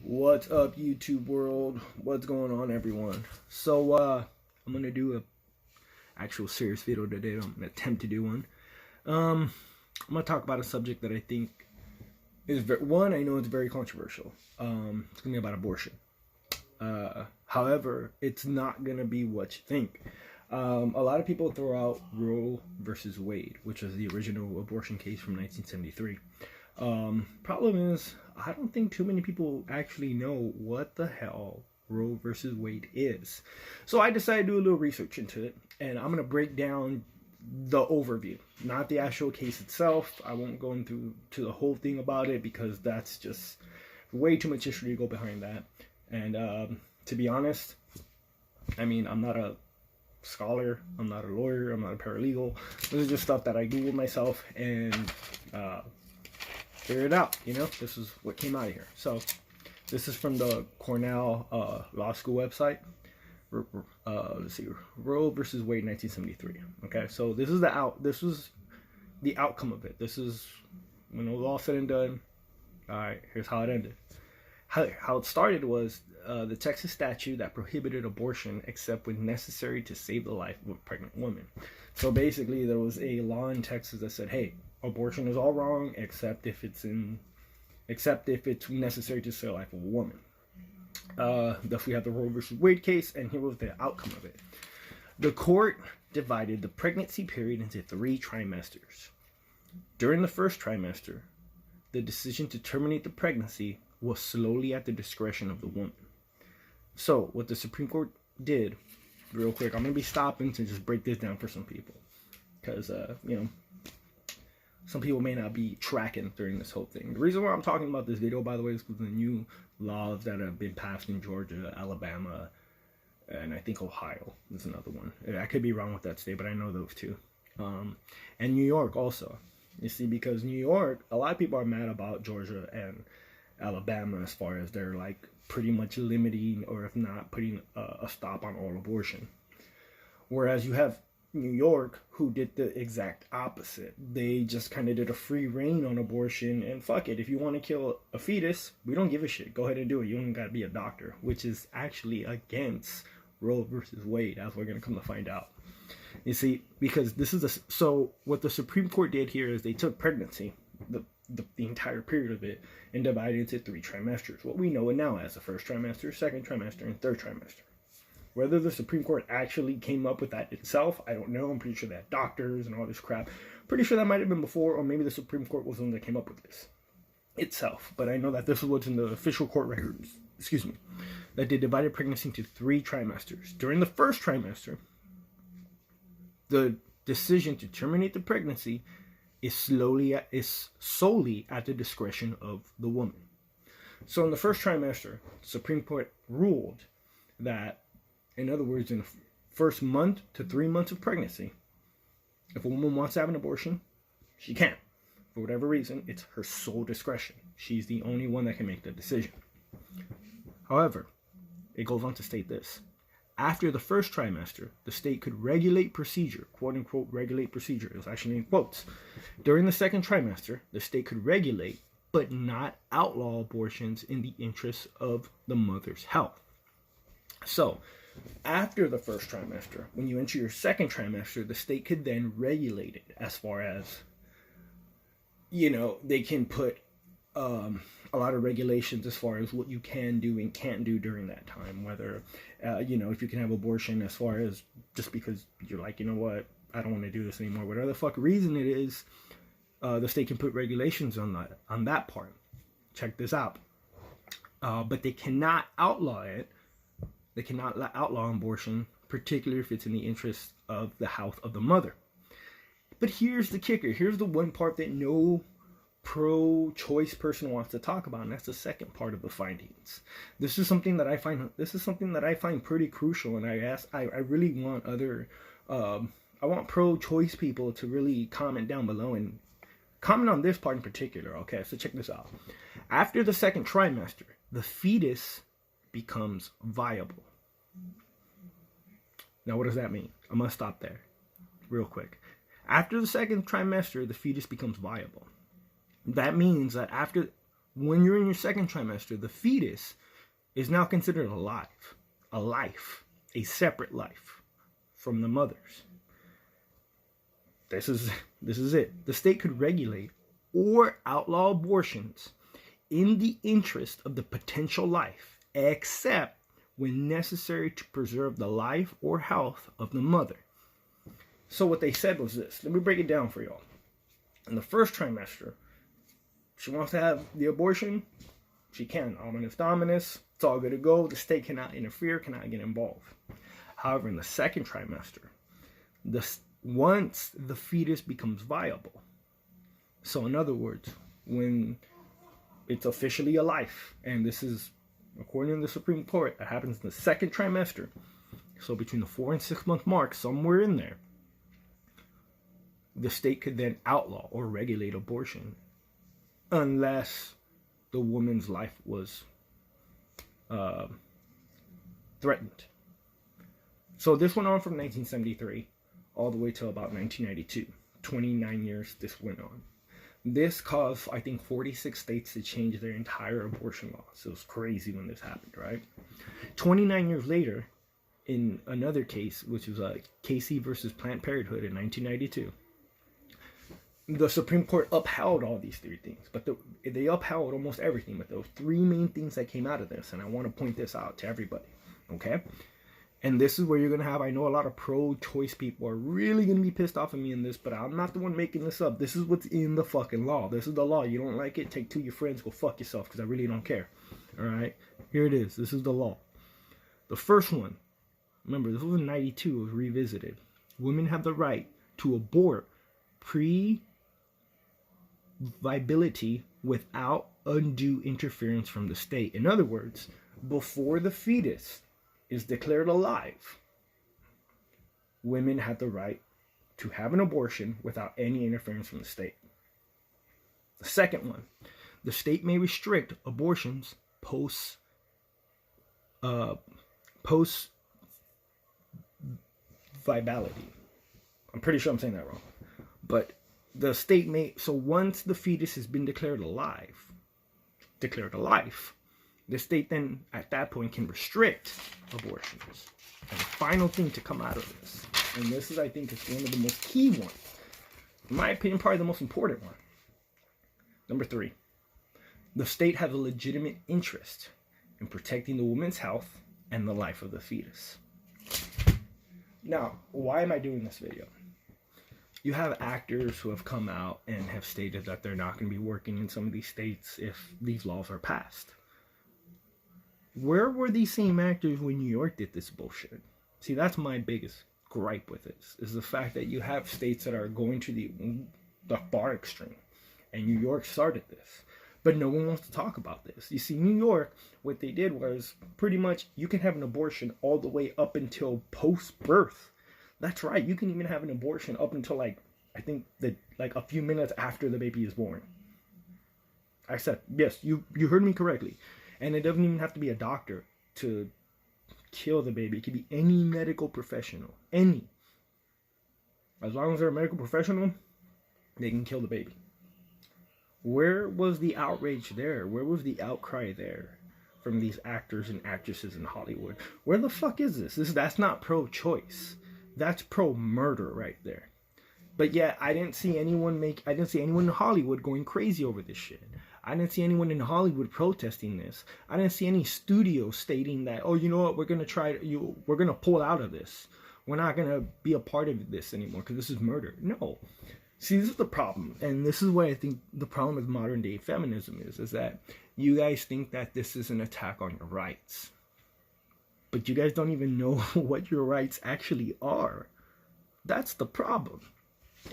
What's up, YouTube world? What's going on, everyone? So, I'm gonna do a actual serious video today. I'm gonna attempt to do one. I'm gonna talk about a subject that I think is one. I know it's very controversial. It's gonna be about abortion. However, it's not gonna be what you think. A lot of people throw out Roe versus Wade, which was the original abortion case from 1973. Problem is, I don't think too many people actually know what the hell Roe versus Wade is. So I decided to do a little research into it, and I'm going to break down the overview, not the actual case itself. I won't go into the whole thing about it because that's just way too much history to go behind that. And to be honest, I mean, I'm not a scholar, I'm not a lawyer, I'm not a paralegal. This is just stuff that I Googled myself and figure it out. This is what came out of here. So this is from the Cornell Law School website. Let's see, Roe versus Wade, 1973. Okay, so this was the outcome of it. This is when it was all said and done. All right, here's how it ended. How it started was the Texas statute that prohibited abortion except when necessary to save the life of a pregnant woman. So basically, there was a law in Texas that said, "Hey, abortion is all wrong except if it's necessary to save the life of a woman." Thus, we have the Roe versus Wade case, and here was the outcome of it. The court divided the pregnancy period into 3 trimesters. During the first trimester, the decision to terminate the pregnancy was solely at the discretion of the woman. So, what the Supreme Court did, real quick, I'm going to be stopping to just break this down for some people. Because, some people may not be tracking during this whole thing. The reason why I'm talking about this video, by the way, is because the new laws that have been passed in Georgia, Alabama, and I think Ohio is another one. I could be wrong with that state, but I know those two. And New York also. You see, because New York, a lot of people are mad about Georgia and Alabama as far as they're like pretty much limiting, or if not putting a stop on all abortion. Whereas you have New York, who did the exact opposite. They just kind of did a free reign on abortion, and fuck it, if you want to kill a fetus, we don't give a shit. Go ahead and do it. You don't got to be a doctor, which is actually against Roe versus Wade, as we're going to come to find out. You see, because this is so what the Supreme Court did here is they took pregnancy, the entire period of it, and divided it into 3 trimesters. What we know it now as the first trimester, second trimester, and third trimester. Whether the Supreme Court actually came up with that itself, I don't know. I'm pretty sure they had doctors and all this crap. Pretty sure that might have been before, or maybe the Supreme Court was the one that came up with this itself. But I know that this is what's in the official court records, that they divided pregnancy into 3 trimesters. During the first trimester, the decision to terminate the pregnancy is solely at the discretion of the woman. So in the first trimester, the Supreme Court ruled that, in other words, in the first month to 3 months of pregnancy, if a woman wants to have an abortion, she can. For whatever reason, it's her sole discretion. She's the only one that can make the decision. However, it goes on to state this. After the first trimester, the state could regulate procedure, quote unquote, regulate procedure. It was actually in quotes. During the second trimester, the state could regulate, but not outlaw abortions in the interests of the mother's health. So, after the first trimester, when you enter your second trimester, the state could then regulate it as far as, they can put a lot of regulations as far as what you can do and can't do during that time. Whether, if you can have abortion as far as just because you're like, you know what, I don't want to do this anymore. Whatever the fuck reason it is, the state can put regulations on that part. Check this out. But they cannot outlaw it. They cannot outlaw abortion, particularly if it's in the interest of the health of the mother. But here's the kicker. Here's the one part that no pro-choice person wants to talk about, and that's the second part of the findings. This is something that I find pretty crucial, and I really want I want pro-choice people to really comment down below and comment on this part in particular. Okay, so check this out. After the second trimester, the fetus becomes viable. Now, what does that mean? I'm going to stop there real quick. After the second trimester, the fetus becomes viable. That means that after When you're in your second trimester, the fetus is now considered alive, a life, a separate life from the mother's. This is it. The state could regulate or outlaw abortions in the interest of the potential life, except when necessary to preserve the life or health of the mother. So what they said was this. Let me break it down for y'all. In the first trimester, she wants to have the abortion, she can. Ominous dominus, it's all good to go. The state cannot interfere, cannot get involved. However, in the second trimester, once the fetus becomes viable, so in other words, when it's officially a life, and this is, according to the Supreme Court, that happens in the second trimester, so between the 4 and 6 month mark, somewhere in there, the state could then outlaw or regulate abortion unless the woman's life was threatened. So this went on from 1973 all the way till about 1992. 29 years this went on. This caused, I think, 46 states to change their entire abortion laws. It was crazy when this happened, right? 29 years later, in another case, which was Casey versus Planned Parenthood in 1992, the Supreme Court upheld all these three things, but they upheld almost everything. But there were three main things that came out of this, and I want to point this out to everybody, okay? And this is where you're going to have, I know a lot of pro-choice people are really going to be pissed off at me in this, but I'm not the one making this up. This is what's in the fucking law. This is the law. You don't like it, take two of your friends, go fuck yourself, because I really don't care. All right? Here it is. This is the law. The first one, remember, this was in 92. It was revisited. Women have the right to abort pre-viability without undue interference from the state. In other words, before the fetus is declared alive, women have the right to have an abortion without any interference from the state. The second one, the state may restrict abortions post viability. I'm pretty sure I'm saying that wrong. But the state may, so once the fetus has been declared alive, the state then, at that point, can restrict abortions. And the final thing to come out of this, and this is, I think, is one of the most key ones, in my opinion, probably the most important one. Number 3, the state has a legitimate interest in protecting the woman's health and the life of the fetus. Now, why am I doing this video? You have actors who have come out and have stated that they're not going to be working in some of these states if these laws are passed. Where were these same actors when New York did this bullshit? See, that's my biggest gripe with this, is the fact that you have states that are going to the far extreme. And New York started this. But no one wants to talk about this. You see, New York, what they did was pretty much you can have an abortion all the way up until post-birth. That's right. You can even have an abortion up until I think a few minutes after the baby is born. I said, yes, you heard me correctly. And it doesn't even have to be a doctor to kill the baby. It could be any medical professional. Any. As long as they're a medical professional, they can kill the baby. Where was the outrage there? Where was the outcry there from these actors and actresses in Hollywood? Where the fuck is this? That's not pro-choice. That's pro-murder right there. But yet, I didn't see anyone in Hollywood going crazy over this shit. I didn't see anyone in Hollywood protesting this. I didn't see any studio stating that, oh, you know what, we're going to pull out of this. We're not going to be a part of this anymore because this is murder. No. See, this is the problem. And this is what I think the problem with modern day feminism is that you guys think that this is an attack on your rights. But you guys don't even know what your rights actually are. That's the problem.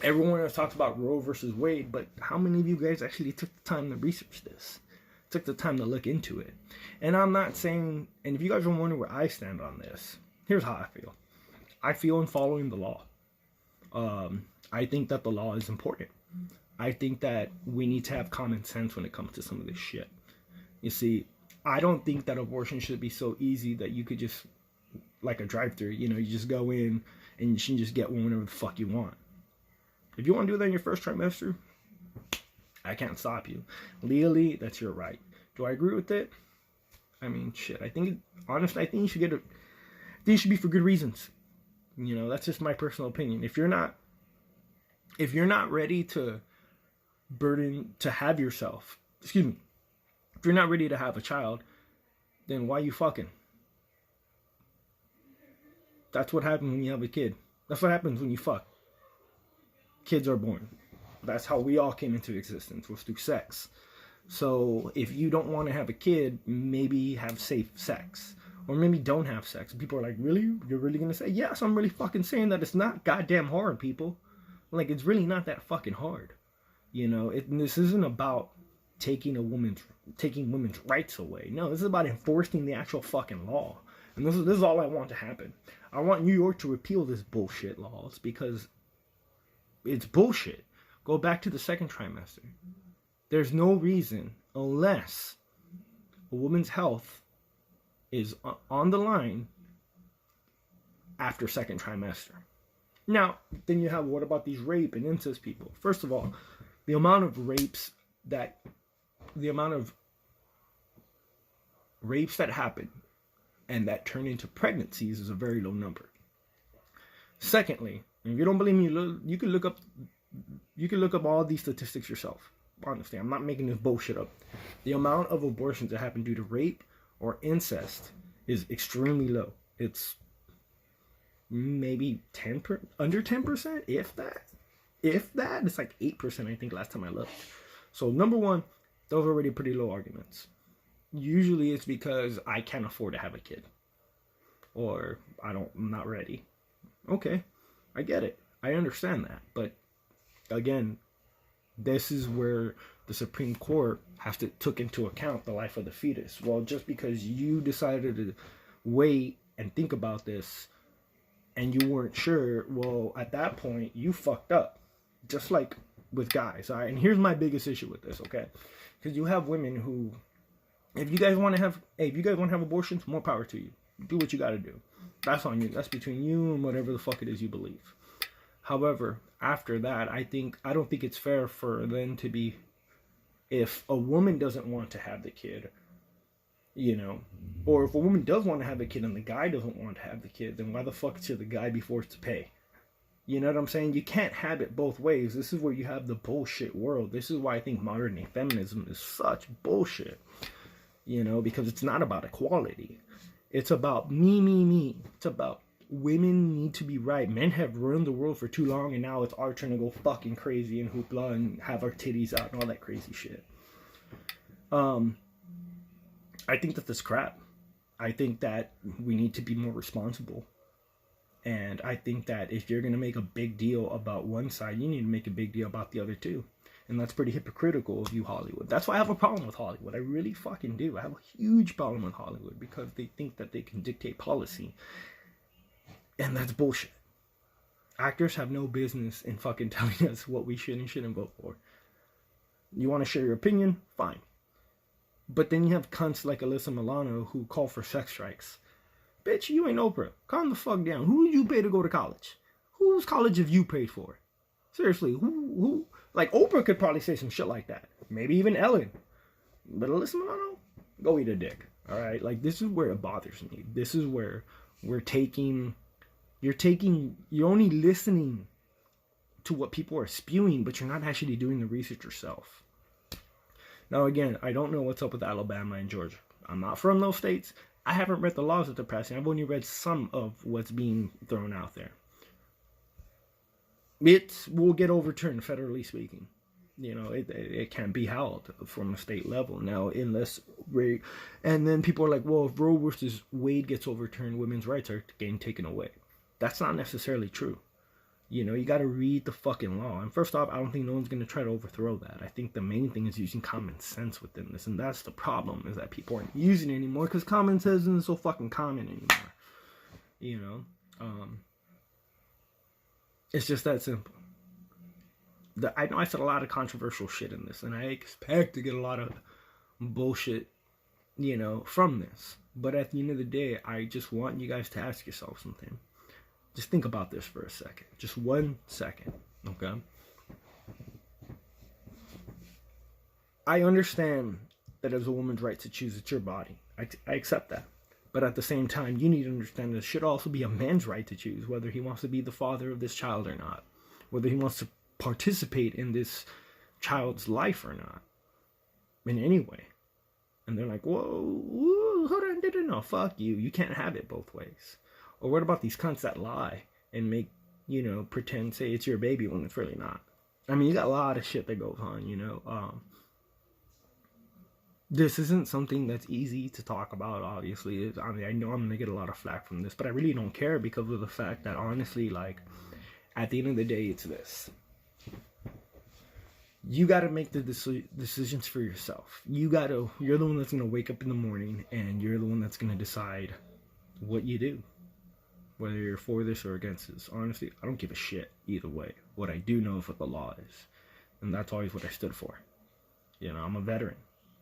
Everyone has talked about Roe Vs Wade, but how many of you guys actually took the time to research this? Took the time to look into it? And I'm not saying, and if you guys are wondering where I stand on this, here's how I feel. I feel in following the law. I think that the law is important. I think that we need to have common sense when it comes to some of this shit. You see, I don't think that abortion should be so easy that you could just, like a drive-thru, you just go in and you can just get one whenever the fuck you want. If you want to do that in your first trimester, I can't stop you. Legally, that's your right. Do I agree with it? I mean, shit. Honestly, I think you should get it. I think it should be for good reasons. You know, that's just my personal opinion. If you're not ready to have yourself, if you're not ready to have a child, then why you fucking? That's what happens when you have a kid. That's what happens when you fuck. Kids are born. That's how we all came into existence, was through sex. So if you don't want to have a kid, maybe have safe sex. Or maybe don't have sex. People are like, really? You're really going to say? Yes, I'm really fucking saying that it's not goddamn hard, people. Like, it's really not that fucking hard. You know, this isn't about taking women's rights away. No, this is about enforcing the actual fucking law. And this is all I want to happen. I want New York to repeal this bullshit laws because it's bullshit. Go back to the second trimester. There's no reason, unless a woman's health is on the line after second trimester. Now, then you have, what about these rape and incest people? First of all, the amount of rapes that happen and that turn into pregnancies is a very low number. Secondly, if you don't believe me, you can look up all these statistics yourself. Honestly, I'm not making this bullshit up. The amount of abortions that happen due to rape or incest is extremely low. It's maybe under 10%, if that. It's like 8%, I think, last time I looked. So number one, those are already pretty low arguments. Usually it's because I can't afford to have a kid, or I'm not ready. Okay, I get it. I understand that. But again, this is where the Supreme Court took into account the life of the fetus. Well, just because you decided to wait and think about this and you weren't sure, well, at that point, you fucked up. Just like with guys, all right? And here's my biggest issue with this, okay? Because you have women who, if you guys want to have abortions, more power to you. Do what you got to do. That's on you. That's between you and whatever the fuck it is you believe. However, after that, I don't think it's fair for them to be, if a woman doesn't want to have the kid, you know, or if a woman does want to have a kid and the guy doesn't want to have the kid, then why the fuck should the guy be forced to pay? You know what I'm saying? You can't have it both ways. This is where you have the bullshit world. This is why I think modern day feminism is such bullshit. You know, because it's not about equality. It's about me. It's about women need to be right. Men have run the world for too long, and now it's our turn to go fucking crazy and hoopla and have our titties out and all that crazy shit. I think that that's crap. I think that we need to be more responsible. And I think that if you're going to make a big deal about one side, you need to make a big deal about the other too. And that's pretty hypocritical of you, Hollywood. That's why I have a problem with Hollywood. I really fucking do. I have a huge problem with Hollywood because they think that they can dictate policy. And that's bullshit. Actors have no business in fucking telling us what we should and shouldn't vote for. You want to share your opinion? Fine. But then you have cunts like Alyssa Milano who call for sex strikes. Bitch, you ain't Oprah. Calm the fuck down. Who did you pay to go to college? Whose college have you paid for? Seriously, who? Like, Oprah could probably say some shit like that. Maybe even Ellen. But Alyssa Milano, go eat a dick. All right? Like, this is where it bothers me. This is where you're only listening to what people are spewing, but you're not actually doing the research yourself. Now, again, I don't know what's up with Alabama and Georgia. I'm not from those states. I haven't read the laws that they're passing. I've only read some of what's being thrown out there. It will get overturned, federally speaking. You know, it can't be held from a state level now, unless and then people are like, well, if Roe Vs Wade gets overturned, women's rights are getting taken away. That's not necessarily true. You know, you got to read the fucking law. And first off, I don't think no one's going to try to overthrow that. I think the main thing is using common sense within this. And that's the problem, is that people aren't using it anymore because common sense isn't so fucking common anymore. You know? It's just that simple. I know I said a lot of controversial shit in this, and I expect to get a lot of bullshit, you know, from this. But at the end of the day, I just want you guys to ask yourself something. Just think about this for a second. Just 1 second, okay? I understand that it's a woman's right to choose it's your body. I accept that. But at the same time, you need to understand that it should also be a man's right to choose whether he wants to be the father of this child or not, whether he wants to participate in this child's life or not, in any way. And they're like, whoa, hold on, no, fuck you. You can't have it both ways. Or what about these cunts that lie and make, pretend, say it's your baby when it's really not? I mean, you got a lot of shit that goes on, This isn't something that's easy to talk about, obviously. I mean, I know I'm going to get a lot of flack from this, but I really don't care because of the fact that, honestly, like, at the end of the day, it's this. You got to make the decisions for yourself. You're the one that's going to wake up in the morning, and you're the one that's going to decide what you do. Whether you're for this or against this. Honestly, I don't give a shit either way. What I do know is what the law is. And that's always what I stood for. I'm a veteran.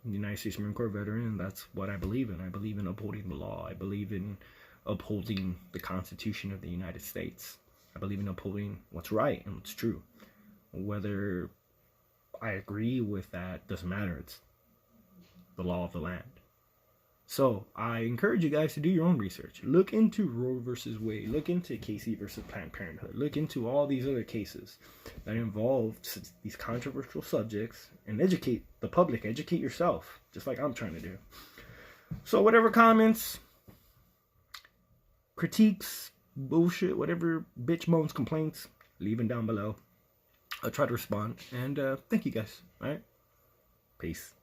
I'm the United States Marine Corps veteran, and that's what I believe in. I believe in upholding the law. I believe in upholding the Constitution of the United States. I believe in upholding what's right and what's true. Whether I agree with that doesn't matter. It's the law of the land. So I encourage you guys to do your own research. Look into Roe Vs Wade. Look into Casey versus Planned Parenthood. Look into all these other cases that involve these controversial subjects and educate the public. Educate yourself, just like I'm trying to do. So whatever comments, critiques, bullshit, whatever bitch moans, complaints, leave them down below. I'll try to respond. And thank you guys. All right. Peace.